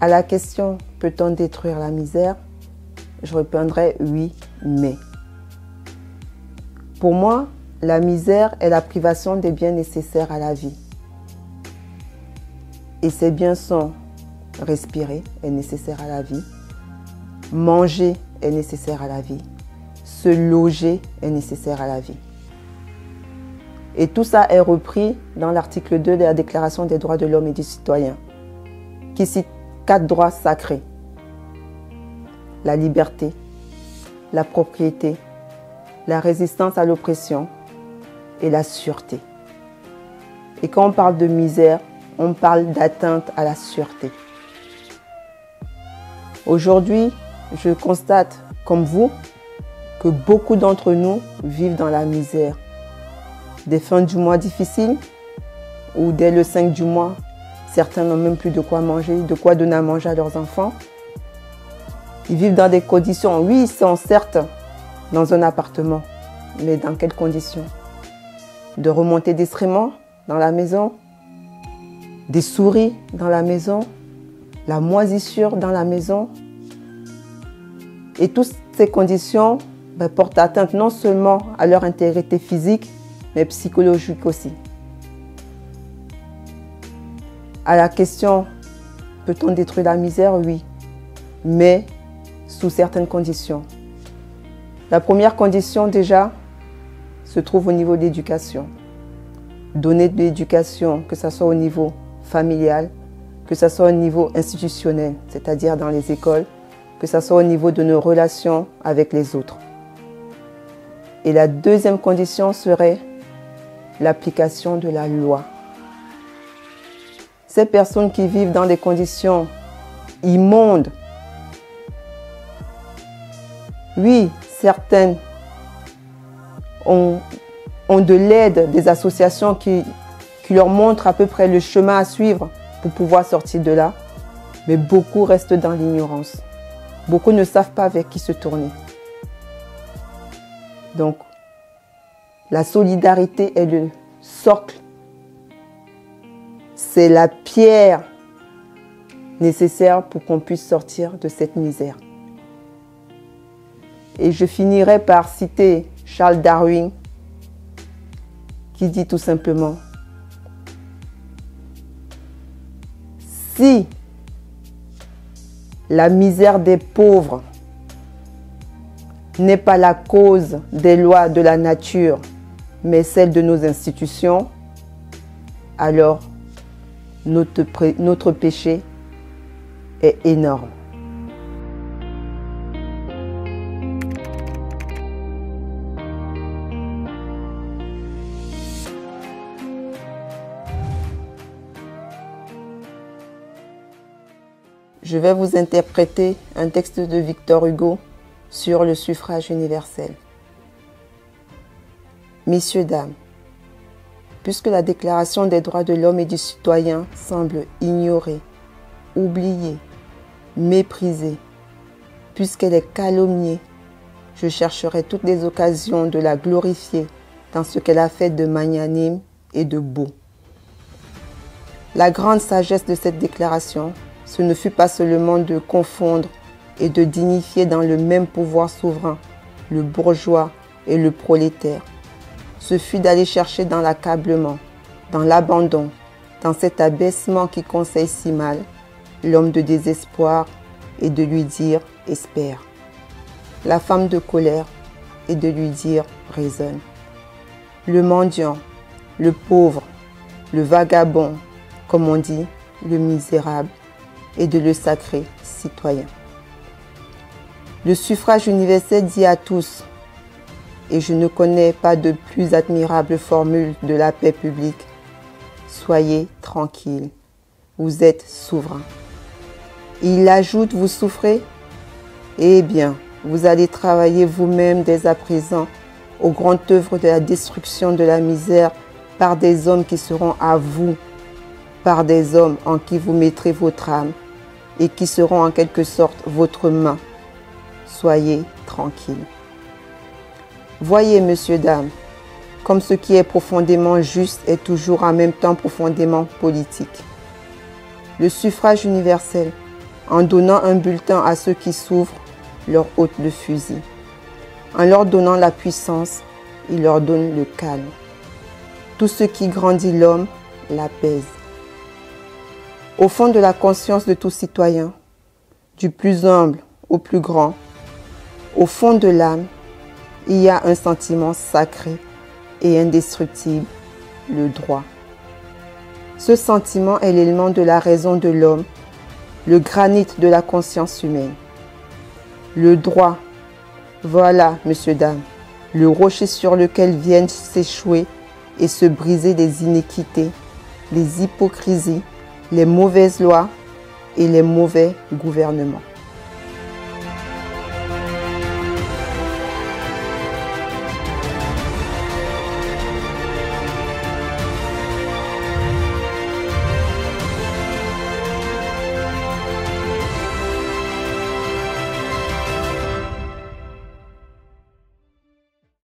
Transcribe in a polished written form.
À la question « Peut-on détruire la misère ?» je répondrai « Oui, mais ». Pour moi, la misère est la privation des biens nécessaires à la vie. Et ces biens sont respirer est nécessaire à la vie, manger est nécessaire à la vie, se loger est nécessaire à la vie. Et tout ça est repris dans l'article 2 de la Déclaration des droits de l'homme et du citoyen, qui cite 4 droits sacrés: la liberté, la propriété, la résistance à l'oppression et la sûreté. Et quand on parle de misère, on parle d'atteinte à la sûreté. Aujourd'hui, je constate, comme vous, que beaucoup d'entre nous vivent dans la misère. Des fins du mois difficiles, où dès le 5 du mois, certains n'ont même plus de quoi manger, de quoi donner à manger à leurs enfants. Ils vivent dans des conditions, oui, ils sont certes dans un appartement, mais dans quelles conditions? De remontée d'excréments dans la maison, des souris dans la maison, la moisissure dans la maison. Et toutes ces conditions portent atteinte non seulement à leur intégrité physique, mais psychologique aussi. À la question, peut-on détruire la misère? Oui, mais sous certaines conditions. La première condition déjà se trouve au niveau de l'éducation. Donner de l'éducation, que ce soit au niveau familial, que ce soit au niveau institutionnel, c'est-à-dire dans les écoles, que ce soit au niveau de nos relations avec les autres. Et la deuxième condition serait l'application de la loi. Ces personnes qui vivent dans des conditions immondes, oui, certaines ont de l'aide des associations qui leur montrent à peu près le chemin à suivre pour pouvoir sortir de là, mais beaucoup restent dans l'ignorance. Beaucoup ne savent pas vers qui se tourner. Donc, la solidarité est le socle. C'est la pierre nécessaire pour qu'on puisse sortir de cette misère. Et je finirai par citer Charles Darwin, qui dit tout simplement: si la misère des pauvres n'est pas la cause des lois de la nature, mais celle de nos institutions, alors notre péché est énorme. Je vais vous interpréter un texte de Victor Hugo sur le suffrage universel. Messieurs, dames, puisque la Déclaration des droits de l'homme et du citoyen semble ignorée, oubliée, méprisée, puisqu'elle est calomniée, je chercherai toutes les occasions de la glorifier dans ce qu'elle a fait de magnanime et de beau. La grande sagesse de cette déclaration, ce ne fut pas seulement de confondre et de dignifier dans le même pouvoir souverain le bourgeois et le prolétaire. Ce fut d'aller chercher dans l'accablement, dans l'abandon, dans cet abaissement qui conseille si mal, l'homme de désespoir et de lui dire « espère ». La femme de colère et de lui dire « raisonne ». Le mendiant, le pauvre, le vagabond, comme on dit, le misérable, et de le sacrer citoyen. Le suffrage universel dit à tous, et je ne connais pas de plus admirable formule de la paix publique: soyez tranquilles, vous êtes souverains. Il ajoute: vous souffrez? Eh bien, vous allez travailler vous-même dès à présent aux grandes œuvres de la destruction de la misère par des hommes qui seront à vous, par des hommes en qui vous mettrez votre âme et qui seront en quelque sorte votre main. Soyez tranquilles. Voyez, messieurs, dames, comme ce qui est profondément juste est toujours en même temps profondément politique. Le suffrage universel En donnant un bulletin à ceux qui souffrent, leur ôte le fusil. En leur donnant la puissance, il leur donne le calme. Tout ce qui grandit l'homme l'apaise. Au fond de la conscience de tout citoyen, du plus humble au plus grand, au fond de l'âme, il y a un sentiment sacré et indestructible, le droit. Ce sentiment est l'élément de la raison de l'homme, le granit de la conscience humaine. Le droit, voilà, messieurs, dames, le rocher sur lequel viennent s'échouer et se briser les iniquités, les hypocrisies, les mauvaises lois et les mauvais gouvernements.